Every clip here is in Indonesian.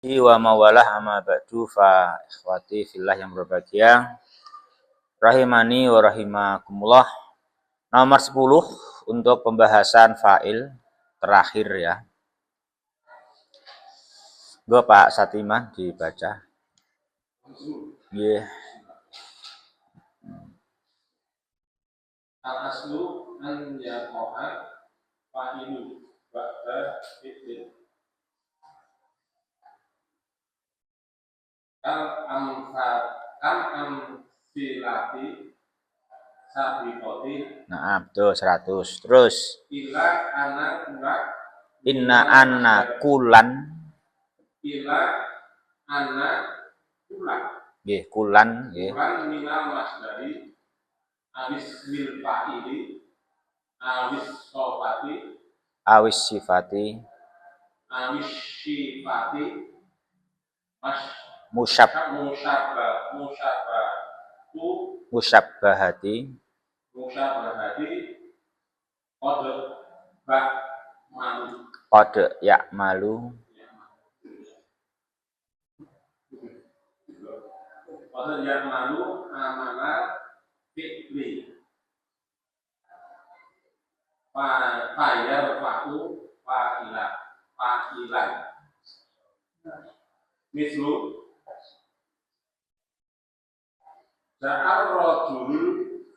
Wa mawalah amma ba'du fa ikhwati fillah yang berbahagia rahimani wa rahimakumullah. Nomor 10 untuk pembahasan fa'il terakhir ya. Gua Pak Satimah dibaca. Nggih. Al-aslu an yaqa'a fa'ilu ba'da fi'lin. Amsilati sabiqati. Nah, betul 100. Terus Ila ana kula. Inna anna kulan. Ila ana kula. Nggih, kulan nggih. Kulan minal masdari awis mil fa'ili awis sofati Awis sifati awis sifati musabbahati qad ya'malu amala fi'li fa'yar fa'u fa'ilan mislu ja'ar rajul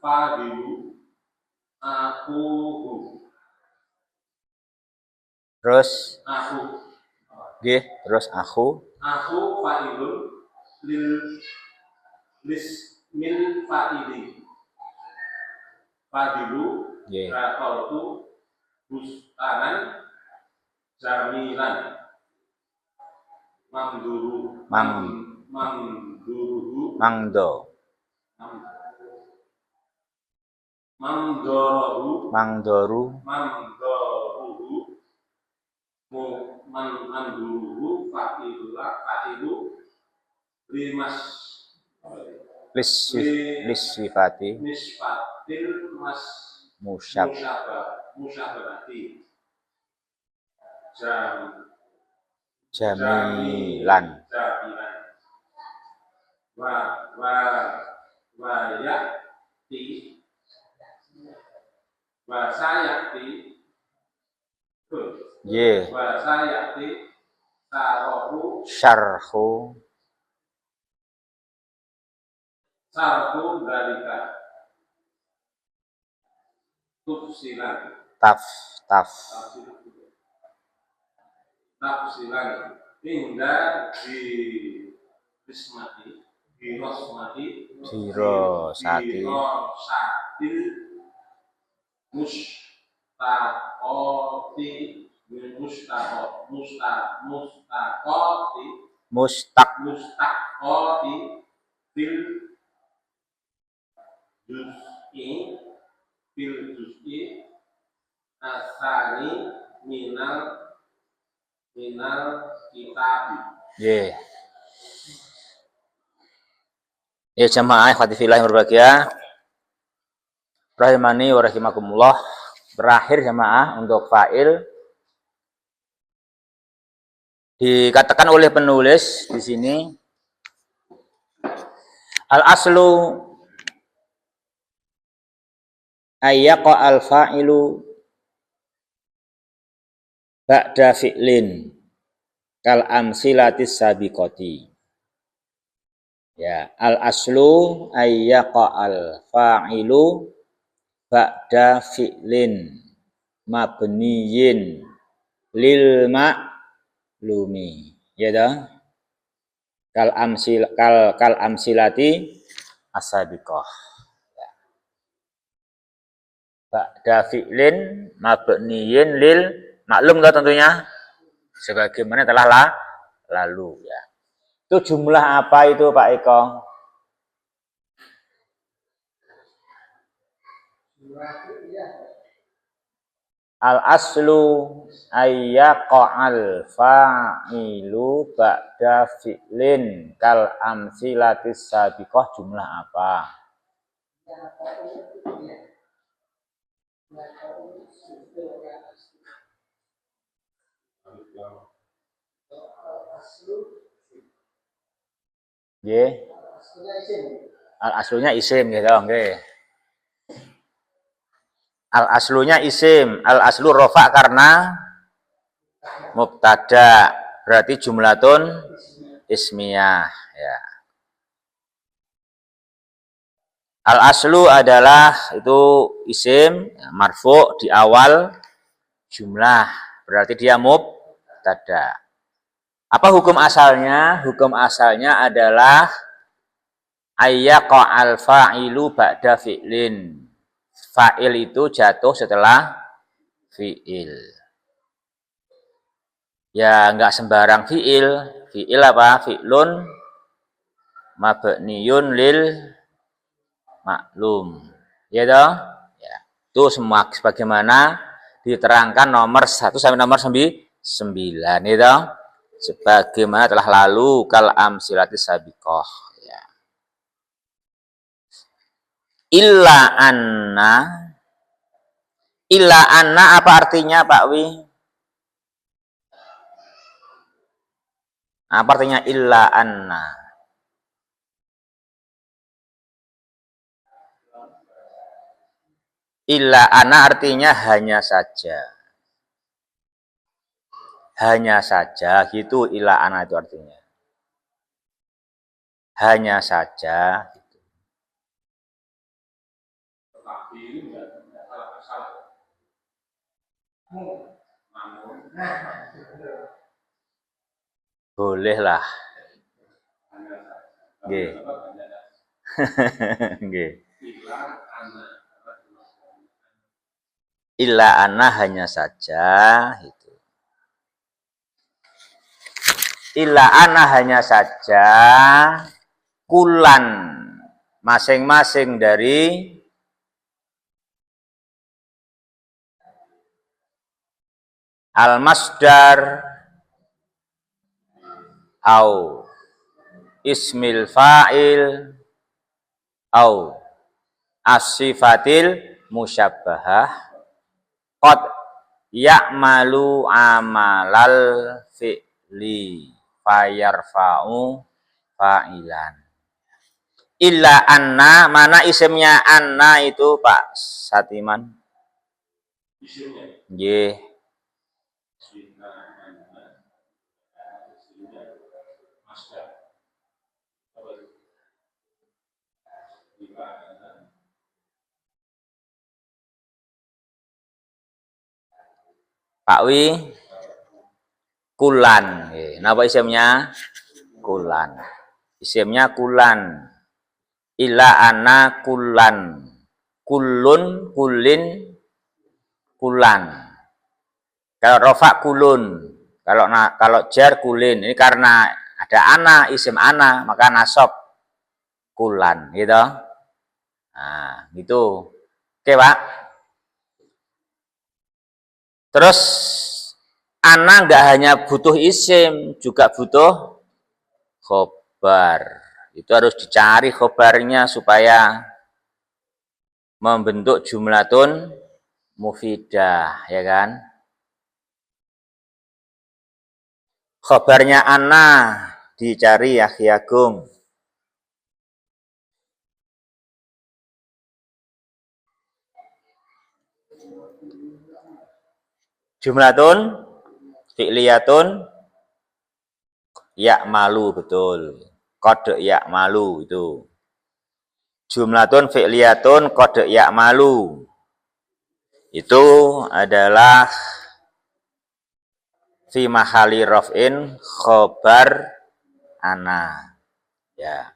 fadilu akuhu. Terus aku nggih, terus aku fa'ilun lil lismil fa'ili fadilu rakautu bustanan jamilan mamduru mamduruhu mangdoruhu manduruhu fa'ilu limas lisifati nisfatil musyabahati jamilan wa ya'ti wa sayati wa sayati syarhu dalika tafsilan tafsilan hingga di dirosati mustaqoti fil juz'i asani minal kitabi. Ya jamaah ikhwati fillah yang berbahagia rahimani wa rahimakumullah. Berakhir jamaah untuk fa'il dikatakan oleh penulis di sini al-aslu ayyaqa al-fa'ilu ba'da fi'lin kal amsilatis sabiqati. Ya, al-aslu ayyaqa al-fa'ilu ba'da fi'lin mabniyin lil ma'lumi. Ya dah. Kal amsilati as-sabiqah. Ya. Ba'da fi'lin mabniyin lil maklum enggak tentunya sebagaimana telah lalu ya. Itu jumlah apa itu Pak Eko? Al-aslu ayyaqa'al fa'ilu ba'da fi'lin kal amsilatis sabiqah jumlah apa? Nggih. Al aslunya isim gitu, nggih. Al aslunya isim, al aslu rofa karena mubtada, berarti jumlatun ismiyah ya. Al aslu adalah itu isim marfu di awal jumlah, berarti dia mubtada. Apa hukum asalnya? Hukum asalnya adalah ayyaqa'al fa'ilu ba'da fi'lin. Fa'il itu jatuh setelah fi'il. Ya enggak sembarang fi'il. Fi'il apa? Fi'lun mabniyun lil maklum. Ya toh? Ya. Itu semua sebagaimana diterangkan nomor 1 sampai nomor 9 ya toh? Sebagaimana telah lalu kal amsilati sabiqah ya. Illa anna apa artinya Pak Wi? Apa artinya illa anna? Illa anna artinya hanya saja. Hanya saja gitu illa anna itu artinya. Hanya saja. Tetapi ini enggak salah. Namun Boleh lah. hanya saja. Nggih. Nggih. Illa anna hanya saja itu. Illa anna hanya saja kulan masing-masing dari al-masdar au ismil fa'il au as-sifatil musyabbahah qad ya'malu amalal fi'li fayarfa'u fa'ilan. Illa anna, mana isimnya anna itu Pak Satiman? Isimnya. Nggih. Pak Wi kulan. Napa isimnya? Kulan. Isimnya kulan. Illa anna kulan. Kulun, kulin, kulan. Kalau rofa kulun. Kalau jar kulin. Ini karena ada ana, isim ana, maka nasab kulan, gitu. Nah, gitu. Oke, Pak. Terus ana nggak hanya butuh isim, juga butuh khobar. Itu harus dicari khobarnya supaya membentuk jumlatun mufidah, ya kan? Khobarnya ana dicari ya Agung. Jumlatun fi'liyatun ya'malu, betul. Kode ya'malu itu. Jumlatun fi'liyatun kode ya'malu. Itu adalah fi mahali raf'in khobar ana. Ya.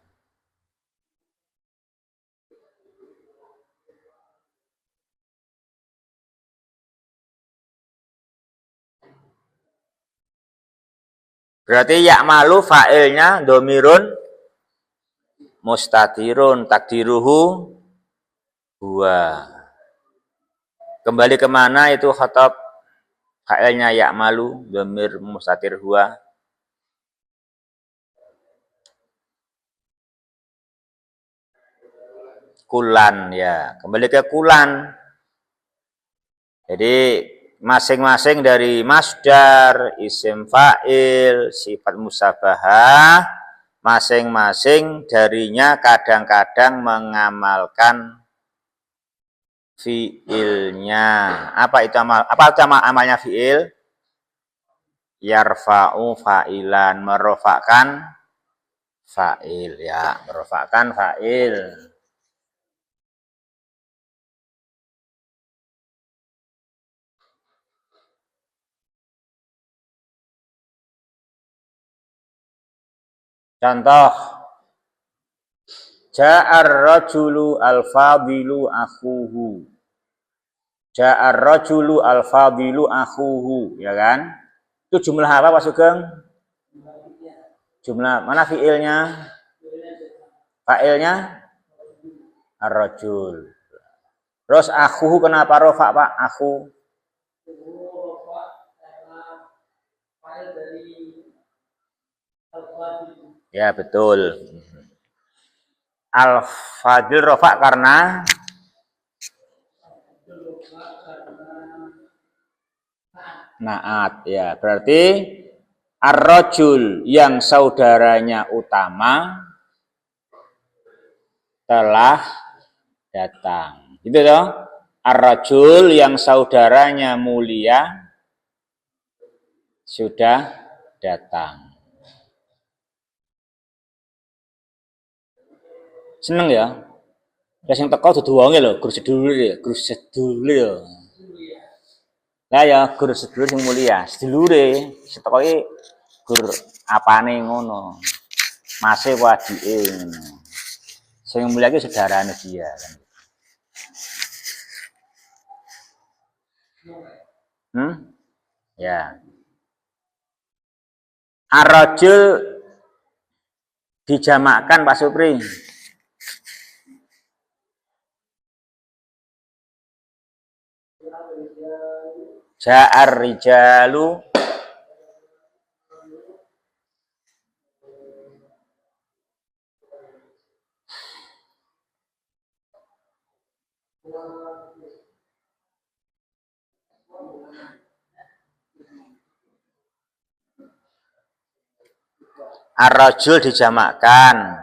Berarti ya'malu fa'ilnya domirun mustatirun takdiruhu huwa. Kembali kemana itu khotob fa'ilnya ya'malu domir mustatir huwa? Kulan ya. Kembali ke kulan. Jadi masing-masing dari masdar, isim fa'il, sifat musabahah, masing-masing darinya kadang-kadang mengamalkan fiilnya. Apa itu amalnya fiil? Yarfa'u fa'ilan, merofakkan fa'il ya, merofakkan fa'il. Contoh, ja'ar rajulu al-fadilu akhuhu. Ja'ar rajulu al-fadilu akhuhu, ya kan? Itu jumlah apa Pak Sugeng? Jumlah mana fiilnya? Fa'ilnya ar-rajul. Terus akhuhu kenapa rofa Pak? Akhu. Ya betul. Al-fadil rofa karena naat ya, berarti ar-rajul yang saudaranya utama telah datang. Gitu toh? Ar-rajul yang saudaranya mulia sudah datang. Seneng ya? Terus yang teko dudu wonge lho, guru sedulur ya, guru sedulur. Lah ya guru sedulur sing mulia, sedulure setekoke gur apane ngono. Mase wadike ngono. Sing mulia ki saudarane dia kan. Ya. Ar-rajul dijamakkan Pak Supri. Ja'ar rijalu ar-rajul dijamakkan.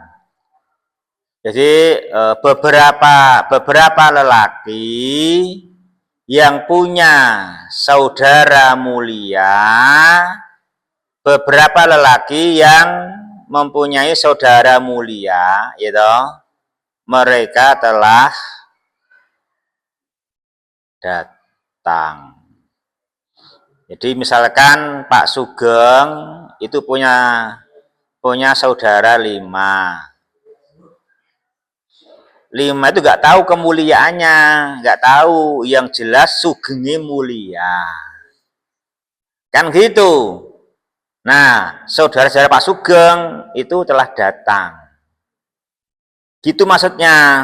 Jadi beberapa lelaki yang punya saudara mulia, beberapa lelaki yang mempunyai saudara mulia, gitu, mereka telah datang. Jadi misalkan Pak Sugeng itu punya saudara 5. 5 itu nggak tahu kemuliaannya, nggak tahu, yang jelas Sugengnya mulia. Kan gitu. Nah, saudara-saudara Pak Sugeng itu telah datang. Gitu maksudnya.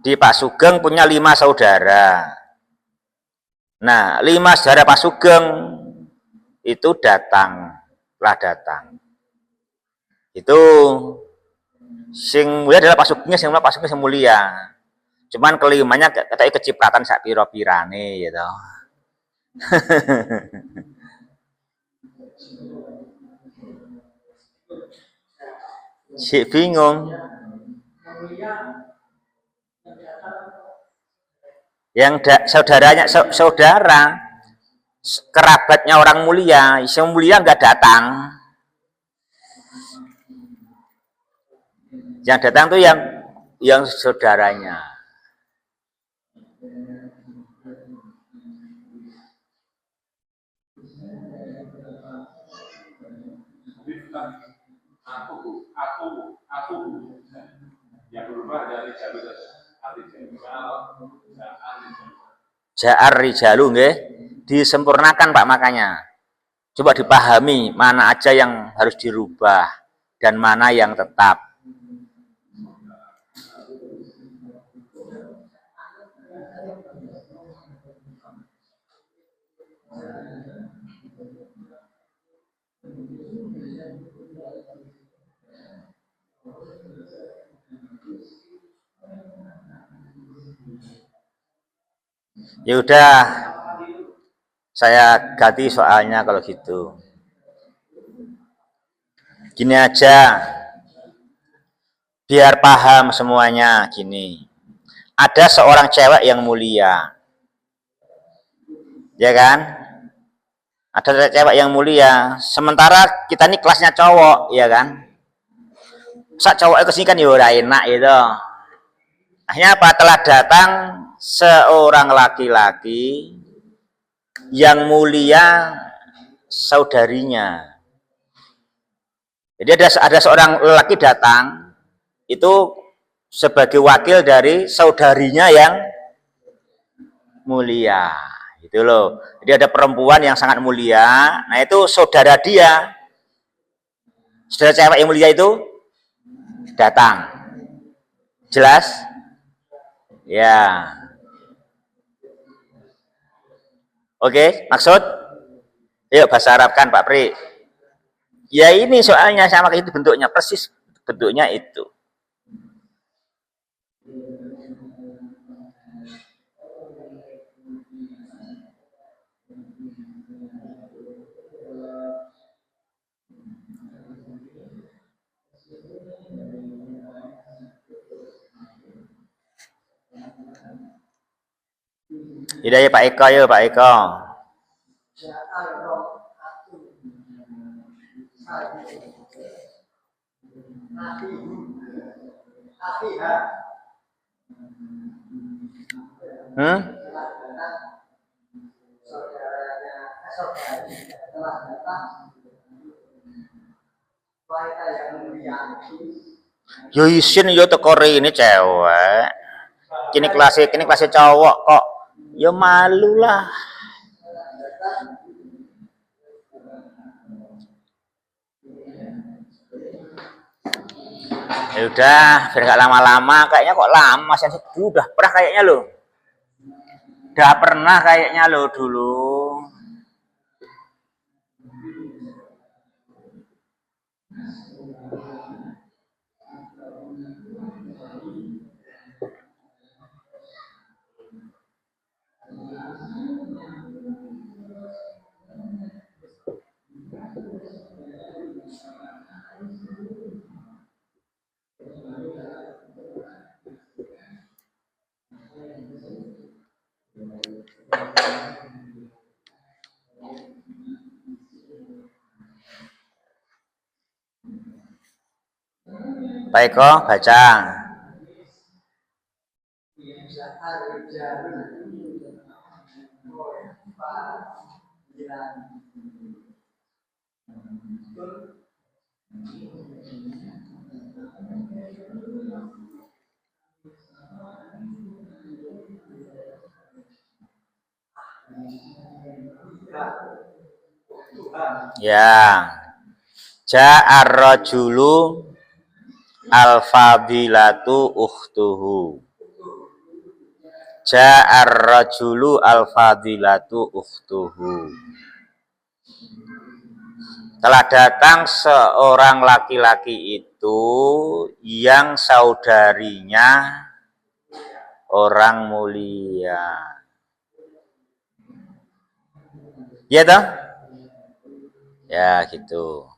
Di Pak Sugeng punya 5 saudara. Nah, 5 saudara Pak Sugeng itu datang, telah datang. Itu sing mulia adalah Pak Sugeng, sing mulia. Cuman kelimanya katanya kecipratan sak piro-pirane gitu. Si bingung. Yang saudaranya saudara kerabatnya orang mulia, yang mulia nggak datang. Yang datang tuh yang saudaranya. Aku yang berubah dari jalur Ja'ar rijalu nggih, disempurnakan Pak makanya. Coba dipahami mana aja yang harus dirubah dan mana yang tetap. Ya udah, saya ganti soalnya kalau gitu. Gini aja, biar paham semuanya gini. Ada seorang cewek yang mulia, ya kan? Ada cewek yang mulia. Sementara kita ini kelasnya cowok, ya kan? Sak cowok itu sini kan ya udah enak gitu. Akhirnya apa? Telah datang seorang laki-laki yang mulia saudarinya. Jadi ada seorang lelaki datang itu sebagai wakil dari saudarinya yang mulia. Gitu loh. Jadi ada perempuan yang sangat mulia, nah itu saudara dia. Saudara cewek yang mulia itu datang. Jelas? Ya. Oke, maksud? Yuk bahasa Arab kan Pak Pri. Ya ini soalnya sama kayak itu bentuknya, persis bentuknya itu. Tidak ya Pak Eko, ya Pak Eko. Hmm? Yo isin yo teko ini cewek. Kini kelasnya cowok kok. Yo malu lah. Ya udah, biar gak lama-lama. Kayaknya kok lama sih. Udah pernah kayaknya lo. Udah pernah kayaknya lo dulu. Baik kok, baca. Ya. Ja'ar rajulu al-fadilatu ukhtuhu. Ja'ar rajulu al-fadilatu ukhtuhu. Telah datang seorang laki-laki itu yang saudarinya orang mulia. Ya toh? Ya gitu.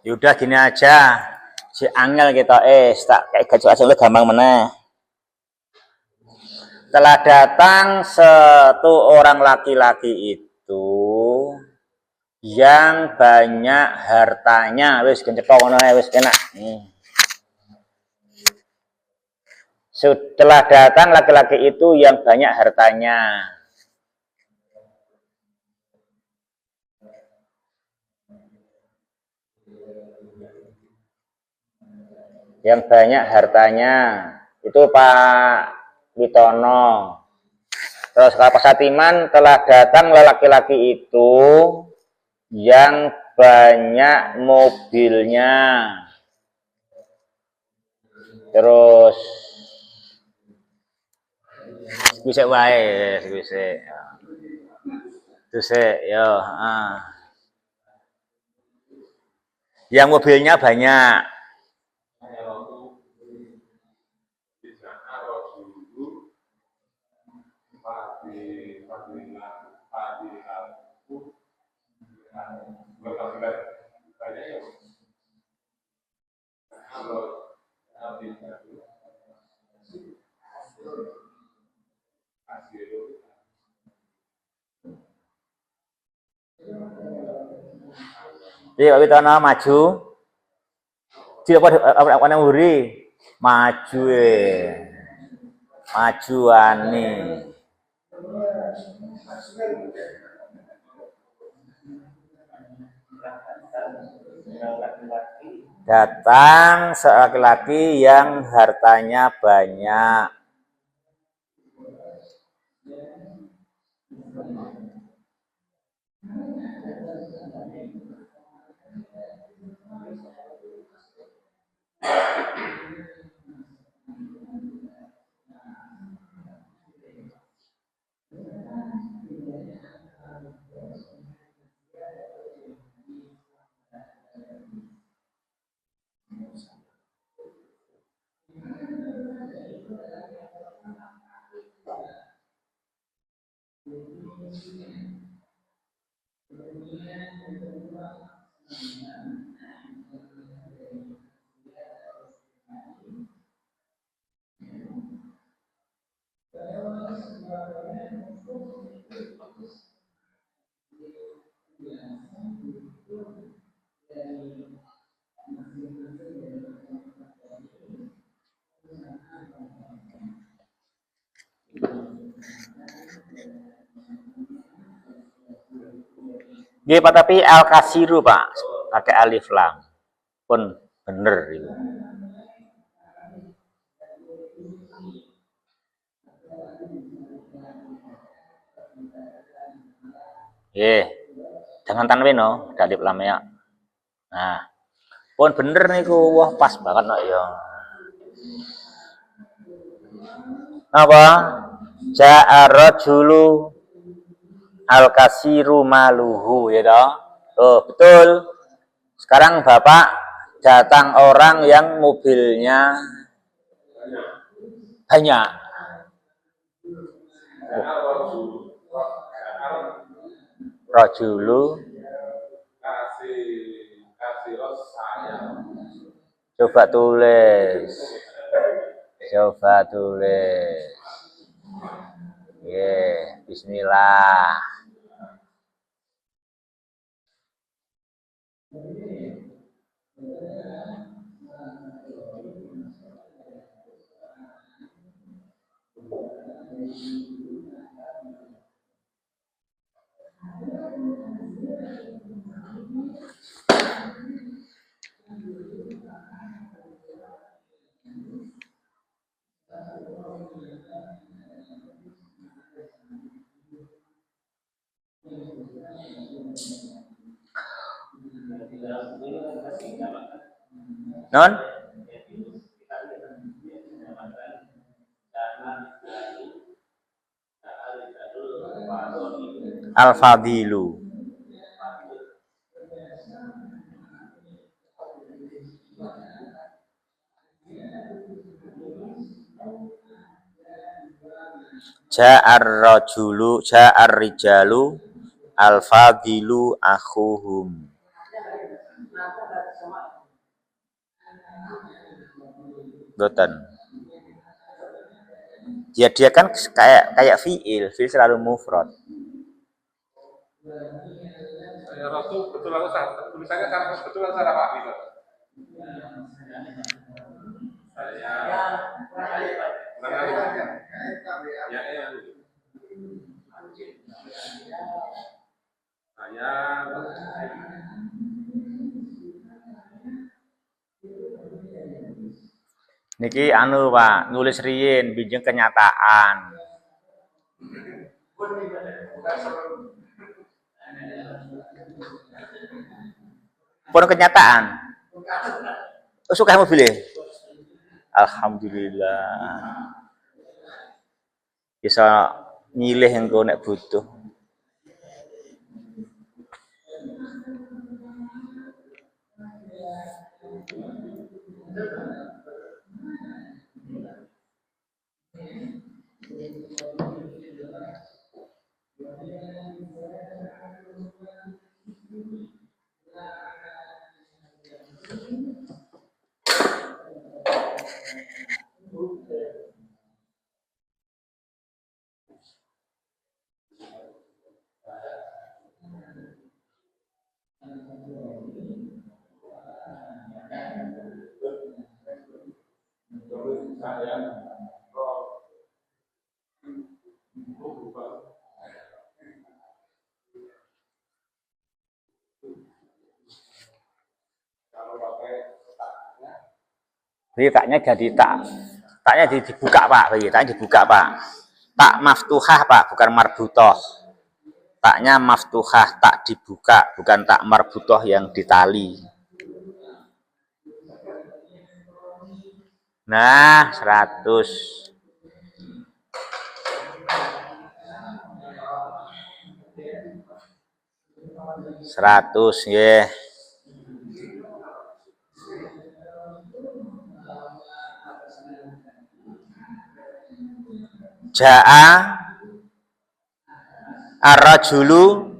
Yaudah gini aja. Si angel kita tak kayak gajah asal gampang meneh. Telah datang satu orang laki-laki itu yang banyak hartanya. Wis kencep ngono wis enak. Setelah datang laki-laki itu yang banyak hartanya. Yang banyak hartanya. Itu Pak Witono. Terus kata Satiman telah datang laki-laki itu yang banyak mobilnya. Terus bisa wae, bisa. Terus ya, yang mobilnya banyak. Jadi Pak Witono maju. Jadi apa yang huri? Maju majuane. Datang laki-laki yang hartanya banyak. Nggih, Pak, tapi al-kasiru, Pak, pakai alif lam. Pun bener itu. Jangan tanwin no, ada alif lam ya. Nah, pun bener niku, wah pas banget no ya. Apa? Ja'a rajulu al-kasiru maluhu ya toh. Oh, betul. Sekarang Bapak datang orang yang mobilnya banyak. Rajulu coba tulis. Coba tulis. Bismillah. Non? Al-Fadilu. Ja'ar rajulu, ja'ar rijalu, al-fadilu akhuhum. Boten. Dia kan kayak fiil selalu mufrad. Rasul betul atau salah? Tulisannya salah, betul atau salah Pak Wito? Niki anu Pak, nulis riyin bijeng kenyataan. Pun kenyataan. Oh, suka mobil. Alhamdulillah. Bisa nyilih engko nek butuh. Jadi taknya jadi taknya dibuka Pak, taknya dibuka Pak. Tak maftuhah Pak, bukan marbutoh. Taknya maftuhah, tak dibuka, bukan tak marbutoh yang ditali. Nah, 100. Ya. Ja'a ar-rajulu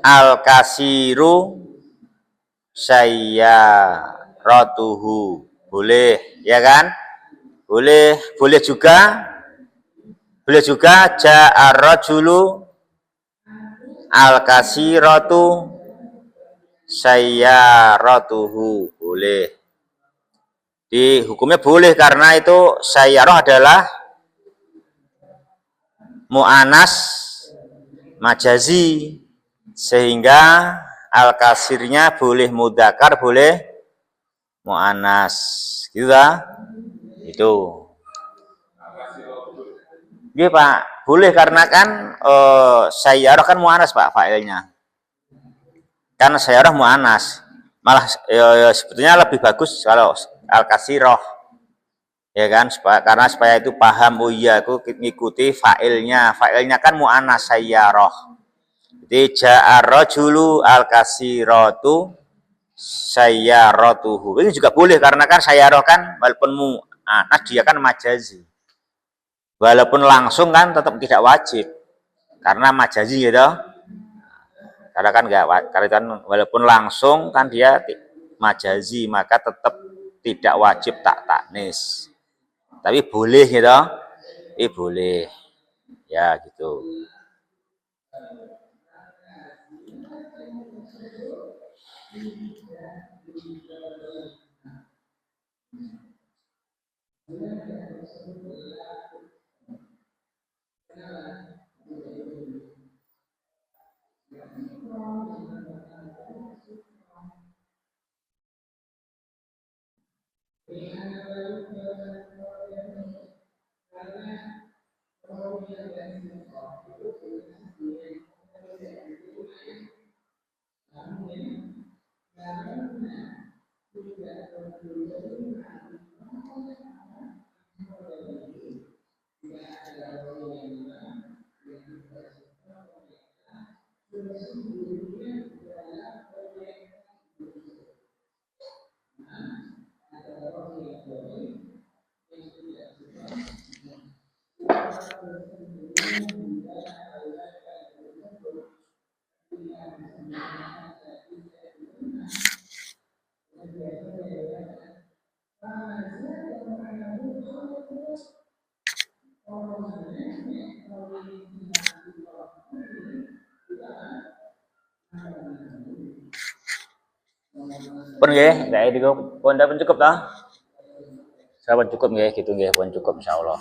al-kasiru sayyaratuhu. Boleh, ya kan? Boleh juga. Boleh juga ja'a ar-rajulu al-kasiratu sayyaratuhu. Boleh. Di hukumnya boleh karena itu sayyarah adalah mu'anas majazi, sehingga al-kasirnya boleh mudakar, boleh mu'anas. Gitu lah. Itu. Iya Pak, boleh karena kan sayyarah kan mu'anas Pak fa'ilnya. Kan sayyarah mu'anas. Malah sebetulnya lebih bagus kalau al-kasirah. Ya kan, karena supaya itu paham, oh iya aku ngikuti fa'ilnya. Fa'ilnya kan mu'anas sayyarah. Jadi ja'a rajulu al-kasiratu sayyaratuhu. Ini juga boleh karena kan sayyarah kan walaupun mu'anas dia kan majazi. Walaupun langsung kan tetap tidak wajib. Karena majazi gitu. Karena kan walaupun langsung kan dia majazi, maka tetap tidak wajib tak taknis. Tapi boleh gitu. Boleh. Ya gitu. Pun nggih, enggak itu pun dapat cukup dah. Saya pun cukup nggih, gitu nggih, pun cukup insyaallah.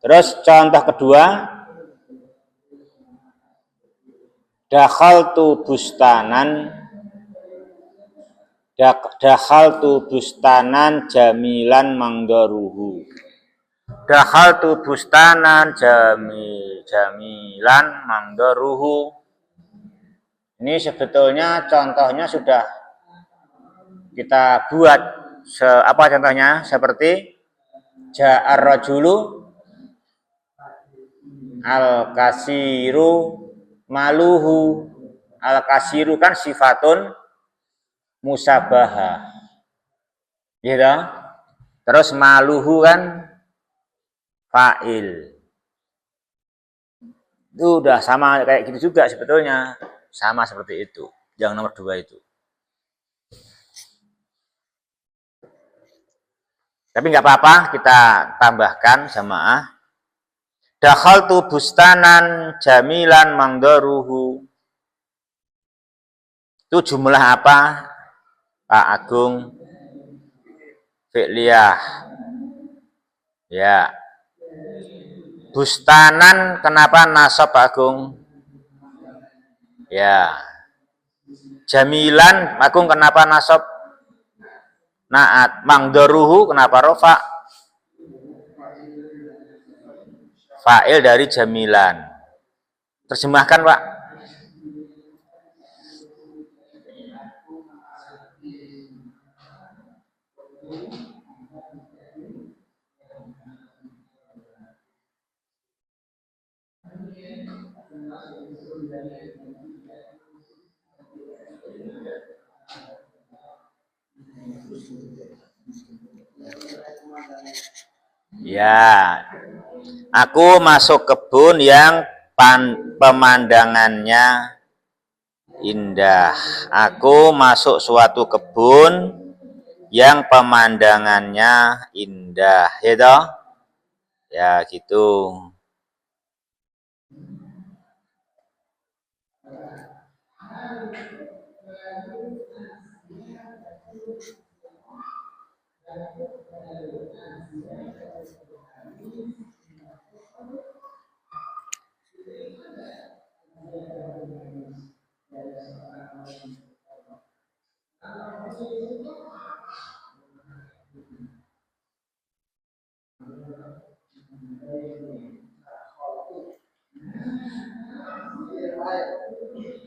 Terus contoh kedua, dakhaltu bustanan jamilan mangdaruhu. Dakhaltu bustanan jamilan mangdaruhu. Ini sebetulnya contohnya sudah kita buat. Apa contohnya? Seperti ja'ar rajulu al-kasiru maluhu. Al-kasiru kan sifatun musabahah. Gitu. Terus maluhu kan fa'il. Itu udah sama kayak gitu juga sebetulnya. Sama seperti itu. Yang nomor 2 itu. Tapi nggak apa-apa, kita tambahkan jamaah. Dakhaltu bustanan jamilan mangdaruhu. Itu jumlah apa? Pak Agung. Fi'liyah. Ya. Bustanan kenapa nasab Pak Agung? Ya. Jamilan Pak Agung kenapa nasab? Naat. Mangdaruhu kenapa rofa? Fa'il dari jamilan. Terjemahkan Pak. Ya, aku masuk kebun yang pemandangannya indah. Aku masuk suatu kebun yang pemandangannya indah, ya toh? Ya gitu.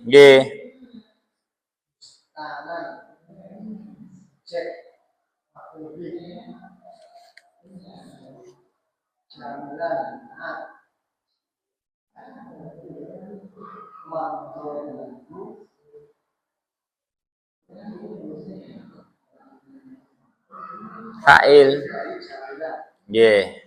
Nggih. Fa'il. Nggih.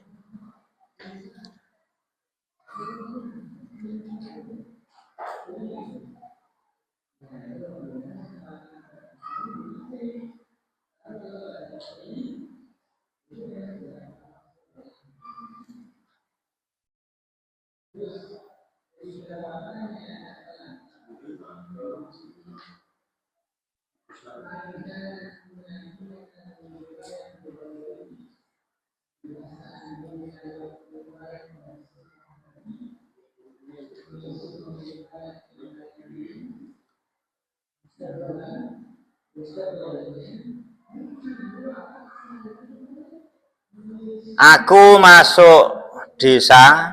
Aku masuk desa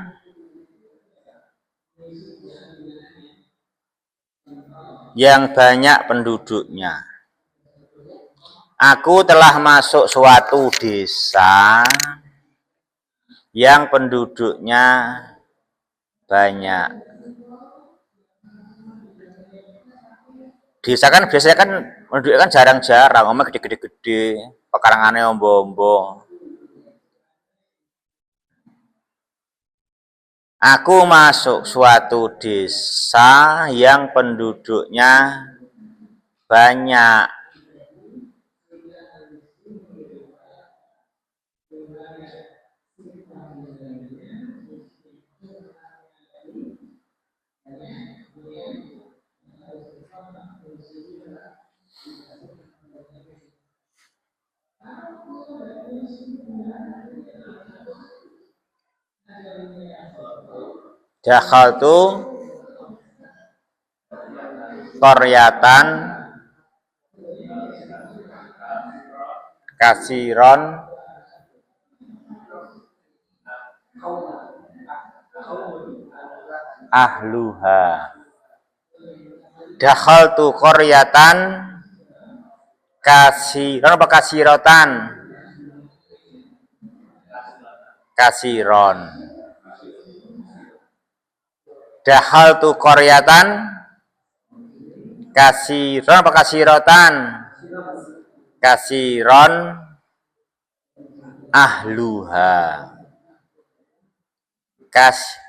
yang banyak penduduknya. Aku telah masuk suatu desa yang penduduknya banyak. Desa kan biasanya kan penduduknya kan jarang-jarang, omnya gede-gede, pekarangannya ombo-ombo. Aku masuk suatu desa yang penduduknya banyak. Dakhaltu qaryatan kasiron ahluha. Dakhaltu qaryatan kasiron apa kasirotan? Kasiron. Dakhaltu qaryatan kasiron apa kasirotan? Kasiron ahluha.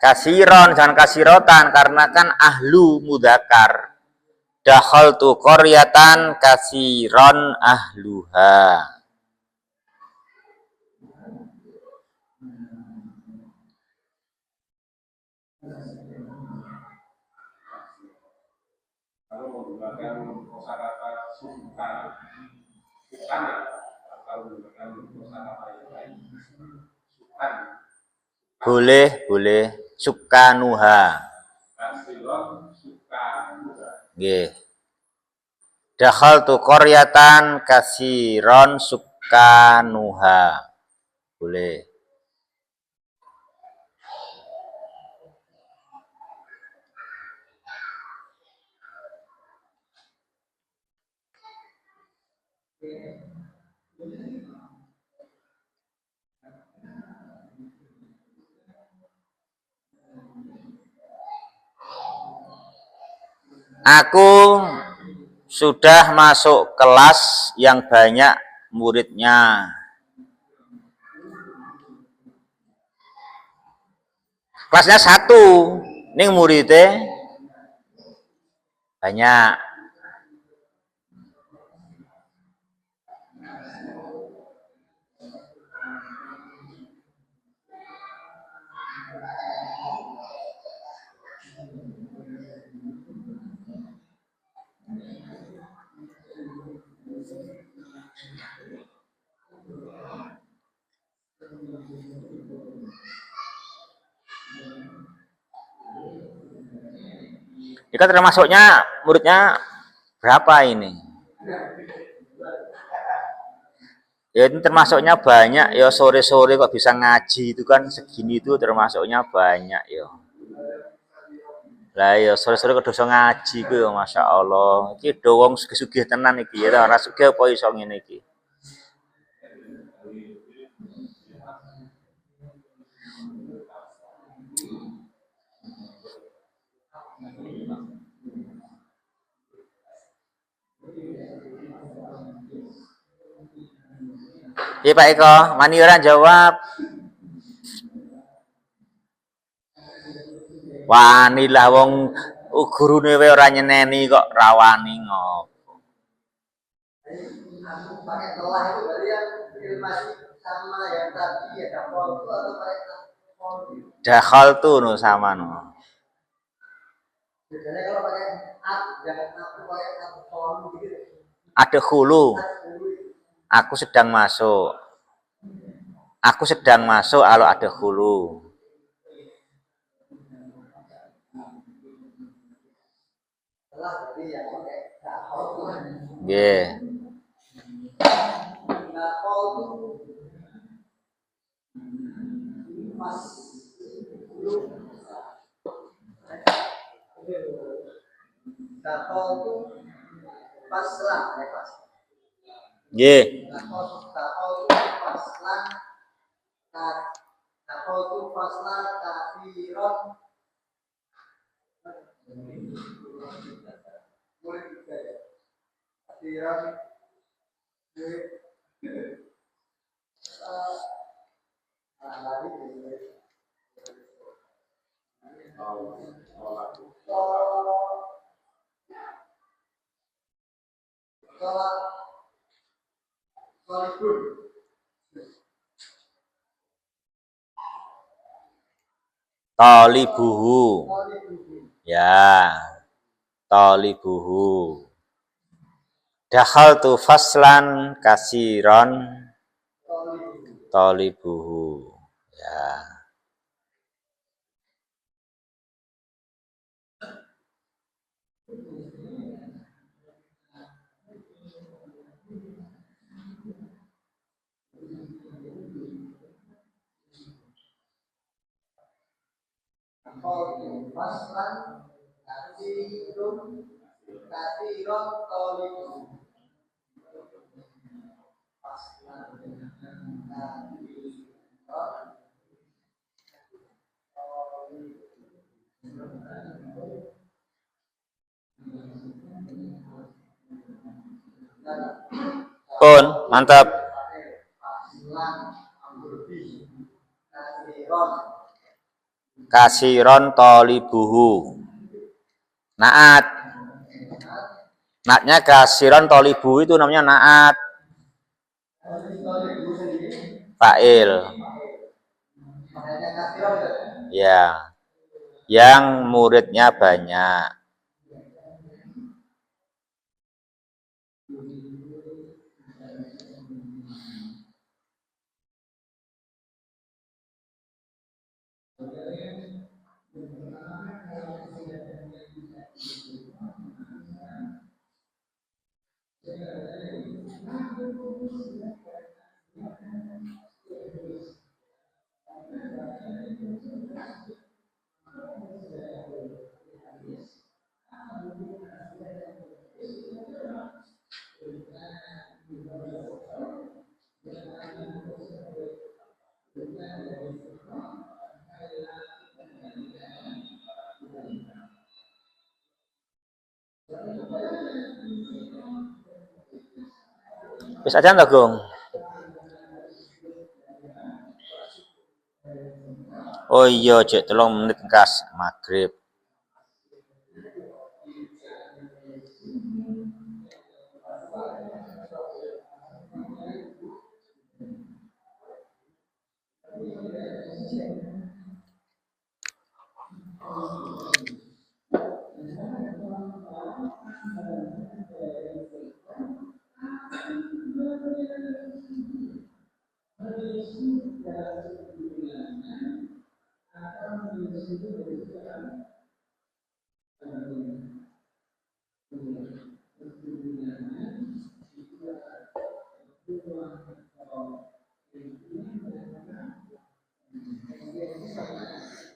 Kasiron jangan kasirotan karena kan ahlu mudzakkar. Dakhaltu qaryatan kasiron ahluha. Kalau menggunakan kosakata sukan atau menggunakan kosakata yang lain, sukan. Boleh. Sukanuha. Kasiron sukanuha. Nggih. Dakhaltu qaryatan kasiron sukanuha. Boleh. Aku sudah masuk kelas yang banyak muridnya. Kelasnya 1, ning muridnya banyak. Jika termasuknya muridnya berapa ini? Ya ini termasuknya banyak ya, sore-sore kok bisa ngaji itu kan segini itu termasuknya banyak ya. Lah ya sore-sore kok dosa ngaji ku ya Masya Allah. Iki do wong sugih-sugih tenan iki ya, ora sugih apa iso ngene iki. Iya Pak Eko, mani ora jawab. Wani lah wong gurune wae ora nyeneni kok rawani ngopo. Pakai telah itu berarti yang masih sama yang tadi ya dakhaltu atau pakai dakhaltu no sama no. Bedanya kalau pakai at jangan aku pakai at gitu. Ada hulu. Aku sedang masuk. Aku sedang masuk kalau ada hulu. Nggih. Nggih. Talibuhu. Ya. Talibuhu. Dakhaltu faslan kasiron talibuhu. Ya. Pun, mantap. Kasiron tolibuhu. Naat. Naatnya kasiron tolibuhu itu namanya naat. Fa'il. Ya. Yang muridnya banyak. Wis aja ndak, Gong? Oh iya, cek 3 menit kas maghrib.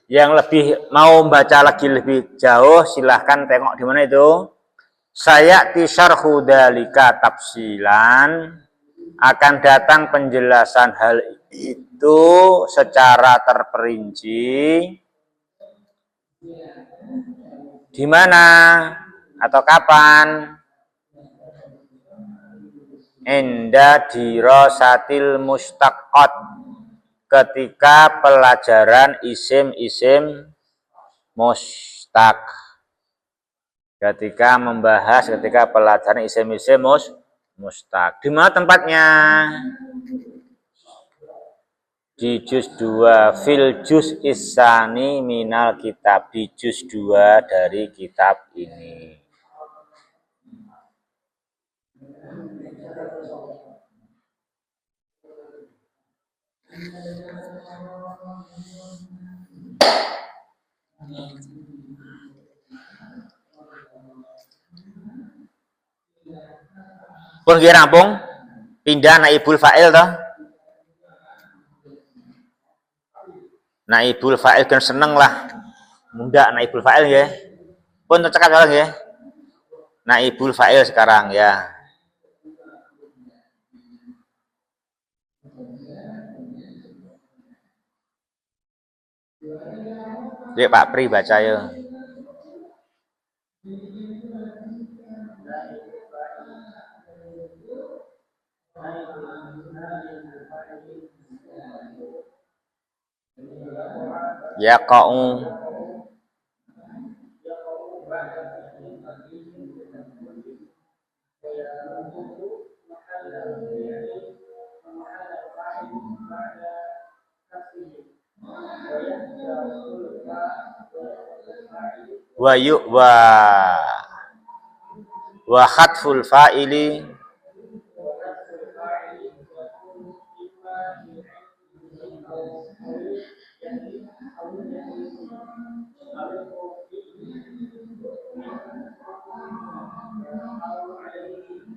Yang lebih mau baca lagi lebih jauh, silahkan tengok di mana itu. Saya tisarhu dalika tafsilan, akan datang penjelasan hal itu secara terperinci. Di mana atau kapan? Inda dirasatil mustaqqat, ketika pelajaran isim-isim mustaq. Ketika pelajaran isim-isim mustaq. Di mana tempatnya? Di juz 2, fil juz isani minal kitab, di juz 2 dari kitab ini. Pun kira rampung, pindah naibul fa'il toh. Naibul fa'il kan seneng lah. Muda naibul fa'il ya. Pun tercekat orang ya. Naibul fa'il sekarang ya. Jadi Pak Pri baca ya. Ya kau wa khatful fa'ili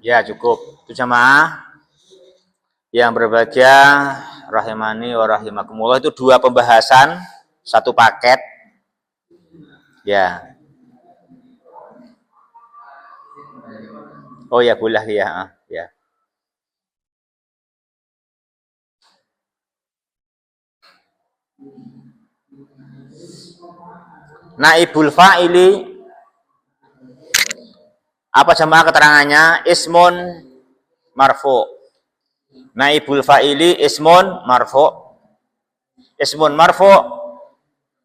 ya cukup. Itu jamaah yang berbahagia rahimani wa rahimakumullah, itu 2 pembahasan satu paket. Ya. Oh ya boleh ya. Ya. Naibul fa'ili apa jamaah keterangannya? Ismun marfu. Naibul fa'ili ismun marfu. Ismun marfu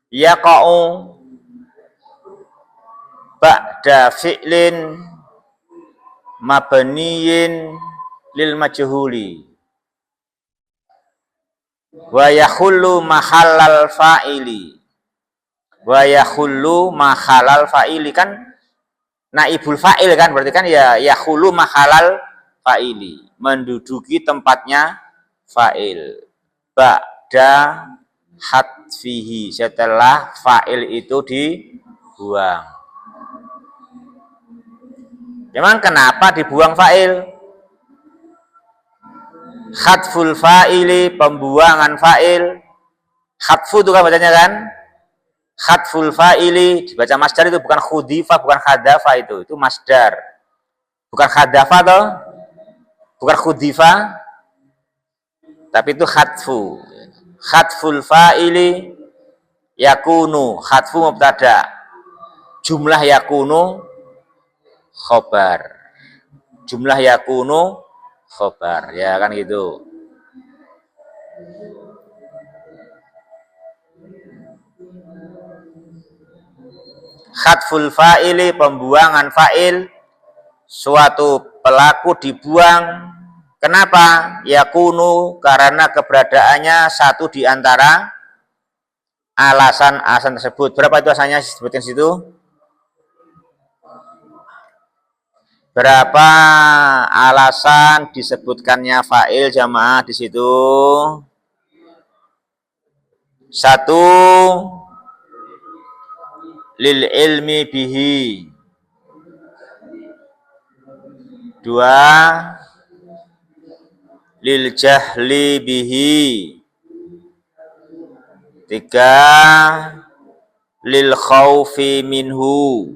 yaqa'u ba'da fi'lin mabniyin lil majhuli wa yakhullu mahallal fa'ili. Wa yakhullu mahallal fa'ili kan naibul fa'il kan berarti kan ya yakhullu mahallal fa'ili, menduduki tempatnya fa'il. Ba'da hadfihi, setelah fa'il itu dibuang. Memang kenapa dibuang fa'il? Hadful fa'ili, pembuangan fa'il. Hadfu itu kan bacanya kan? Hadful fa'ili, dibaca masdar itu bukan khudifa, bukan khadafa itu masdar. Bukan khadafa toh? Bukan khudifa, tapi itu hadfu. Hadful fa'ili yakunu, hadfu mubtada. Jumlah yakunu khobar. Jumlah yakunu khobar. Ya kan gitu. Hadful fa'ili, pembuangan fa'il, suatu pelaku dibuang. Kenapa? Yakunu, karena keberadaannya satu di antara alasan-alasan tersebut. Berapa itu alasannya disebutkan situ? Berapa alasan disebutkannya fa'il jamaah di situ? Satu, lil ilmi bihi. Dua, lil jahli bihi. Tiga, lil khaufi minhu.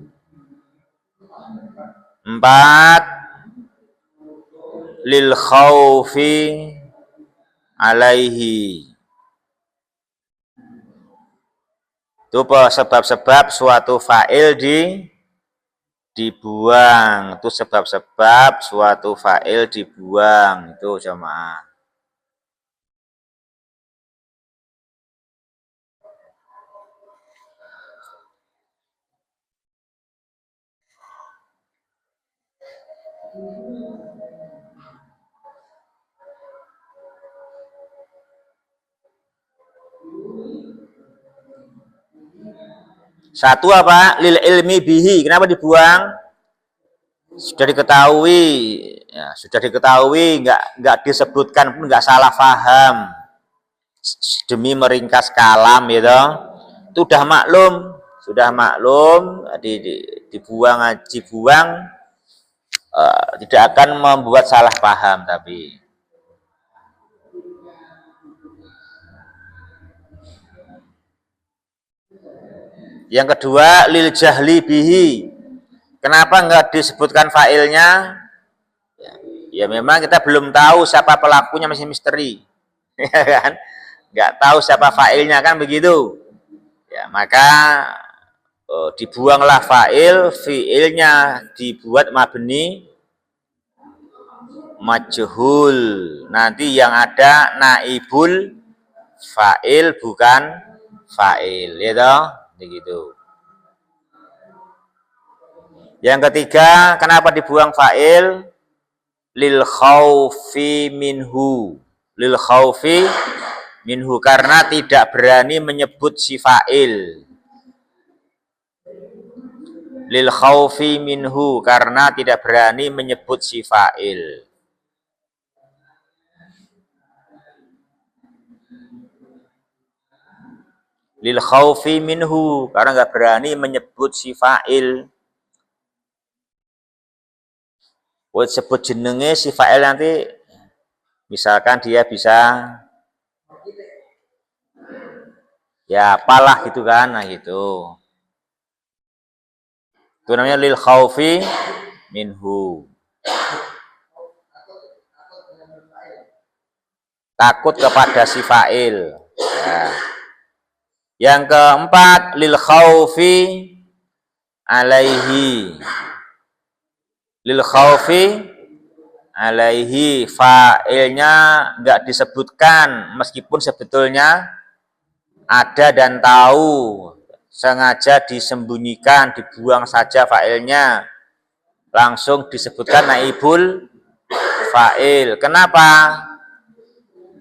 Empat, lil khaufi alaihi. Itu sebab-sebab suatu fa'il dibuang. Itu sebab-sebab suatu fa'il dibuang. Itu jamaah. Satu apa? Lil ilmi bihi. Kenapa dibuang? Sudah diketahui, ya, nggak disebutkan pun nggak salah paham. Demi meringkas kalam, gitu. Itu sudah maklum, dibuang, tidak akan membuat salah paham tapi. Yang kedua, lil jahli bihi. Kenapa nggak disebutkan fa'ilnya? Ya memang kita belum tahu siapa pelakunya, masih misteri. Ya kan? Nggak tahu siapa fa'ilnya kan begitu. Ya, maka dibuanglah fa'il, fi'ilnya dibuat mabni majhul. Nanti yang ada naibul fa'il bukan fa'il, ya toh? Begitu. Yang ketiga, kenapa dibuang fa'il? Lil khaufi minhu. Lil khaufi minhu, karena tidak berani menyebut si fa'il. Lil khaufi minhu, karena tidak berani menyebut si fa'il. Lil khaufi minhu, karena nggak berani menyebut si fa'il. Buat sebut jenenge si fa'il nanti, misalkan dia bisa ya apalah gitu kan, nah gitu. Itu namanya lil khaufi minhu. Takut kepada si fa'il. Nah. Yang keempat, lil khaufi alaihi. Lil khaufi alaihi, fa'ilnya enggak disebutkan meskipun sebetulnya ada dan tahu, sengaja disembunyikan, dibuang saja fa'ilnya, langsung disebutkan naibul fa'il. Kenapa?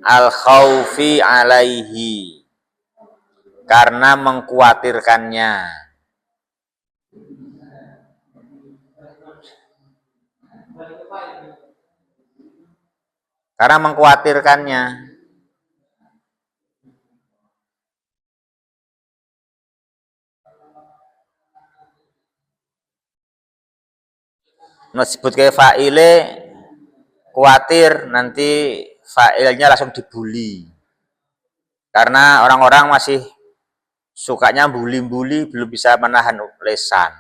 Al khaufi alaihi, karena mengkhawatirkannya. Karena mengkhawatirkannya. Disebut kayak fa'ile, khawatir nanti fa'ilnya langsung dibully. Karena orang-orang masih sukanya bully-bully, belum bisa menahan lesan.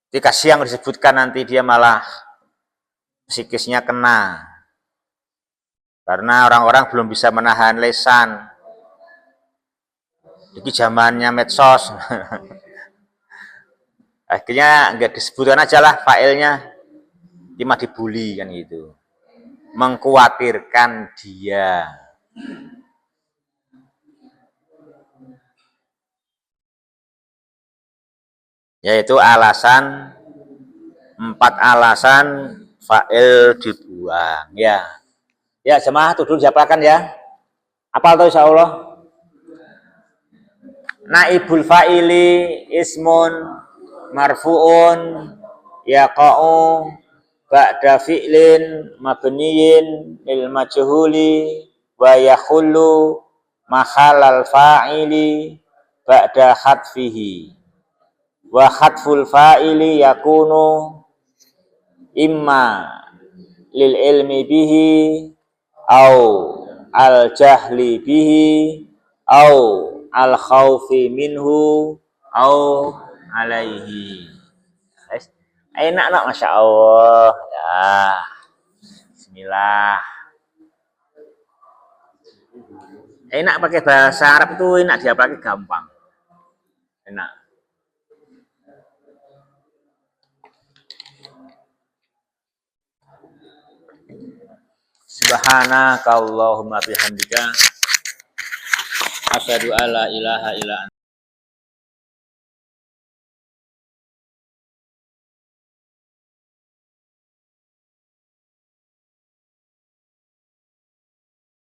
Dikasih yang disebutkan nanti dia malah psikisnya kena. Karena orang-orang belum bisa menahan lesan. Ini zamannya medsos. Akhirnya enggak disebutkan aja lah fa'ilnya, cuma dibully kan gitu. Mengkhawatirkan dia. Yaitu alasan, 4 alasan fa'il dibuang. Ya, jemaah tuh dulu dihafalkan ya. Apal tuh insyaallah. Naibul fa'ili ismun marfu'un yaqa'u ba'da fi'lin mabniyin lil majhuli wa yakhullu mahallal fa'ili ba'da khatfihi. Wa khatful fa'ili yakunu imma lil ilmi bihi au al jahli bihi au al khaufi minhu au alaihi. Enak nak, masya Allah. Ya, bismillah. Enak pakai bahasa Arab itu enak, dia pakai gampang. Enak. Subhanaka Allahumma bihamdika asyhadu alla ilaha illa anta